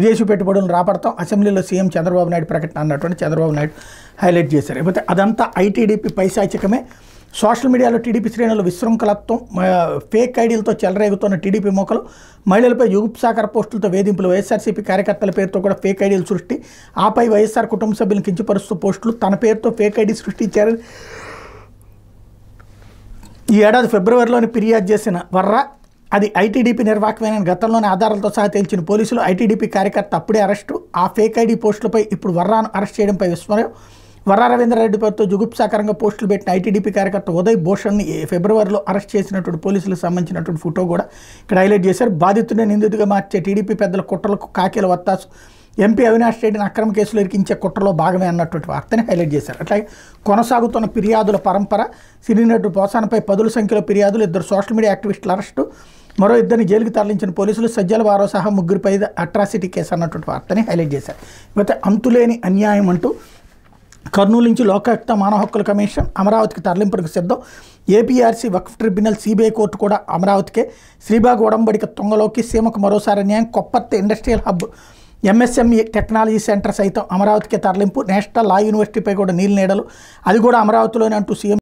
విదేశీ పెట్టుబడులను రాబడతాం అసెంబ్లీలో సీఎం చంద్రబాబు నాయుడు ప్రకటన అన్నటువంటి చంద్రబాబు నాయుడు హైలైట్ చేశారు. లేకపోతే అదంతా ఐటీడీపీ పైశాచికమే. సోషల్ మీడియాలో టీడీపీ శ్రేణులు విశృంఖలత్వం, ఫేక్ ఐడీలతో చెలరేగుతున్న టీడీపీ మోకలు, మహిళలపై యుగుప్సాకర పోస్టులతో వేధింపులు, వైఎస్ఆర్సీపీ కార్యకర్తల పేరుతో కూడా ఫేక్ ఐడీలు సృష్టి, ఆపై వైఎస్ఆర్ కుటుంబ సభ్యులను కించపరుస్తూ పోస్టులు, తన పేరుతో ఫేక్ ఐడీ సృష్టించారని ఈ ఏడాది ఫిబ్రవరిలోని ఫిర్యాదు చేసిన వర్రా అది ఐటీడీపీ నిర్వాహకమైన గతంలోని ఆధారాలతో సహా తేల్చిన పోలీసులు ఐటీడీపీ కార్యకర్త అప్పుడే అరెస్టు. ఆ ఫేక్ ఐడీ పోస్టులపై ఇప్పుడు వర్రాను అరెస్ట్ చేయడంపై విస్మయం. వర్రా రవీంద్రారెడ్డి పేరుతో జుగుప్సాకరంగా పోస్టులు పెట్టిన ఐటీడీపీ కార్యకర్త ఉదయ్ భూషణ్ని ఫిబ్రవరిలో అరెస్ట్ చేసినటువంటి పోలీసులకు సంబంధించినటువంటి ఫోటో కూడా ఇక్కడ హైలైట్ చేశారు. బాధితుడిని నిందితుడిగా మార్చే టీడీపీ పెద్దల కుట్రలకు కాకీల వత్తాసు, ఎంపీ అవినాష్ రెడ్డిని అక్రమ కేసులు ఇరికించే కుట్రలో భాగమే అన్నటువంటి వార్తని హైలైట్ చేశారు. అట్లాగే కొనసాగుతున్న ఫిర్యాదుల పరంపర, సినీ నటుడు పోసానపై పదుల సంఖ్యలో ఫిర్యాదులు, 2 సోషల్ మీడియా యాక్టివిస్టుల అరెస్టు, మరో 2 జైలుకి తరలించిన పోలీసులు, సజ్జల వారో సహా 3పై అట్రాసిటీ కేసు అన్నటువంటి వార్తని హైలైట్ చేశారు. ఇకపోతే అంతులేని అన్యాయం అంటూ కర్నూలు నుంచి లోకాయుక్త మానవ హక్కుల కమిషన్ అమరావతికి తరలింపులకు సిద్ధం. ఏపీఆర్సీ వక్ఫ్ ట్రిబ్యునల్, సిబిఐ కోర్టు కూడా అమరావతికే. శ్రీబాగ్ ఒడంబడిక తొంగలోకి, సీమకు మరోసారి అన్యాయం. Kopparthi industrial hub, MSME technology centre సైతం అమరావతికే తరలింపు. నేషనల్ లా యూనివర్సిటీపై కూడా నీళ్ళు నీడలు, అది కూడా అమరావతిలోనే అంటూ సీఎం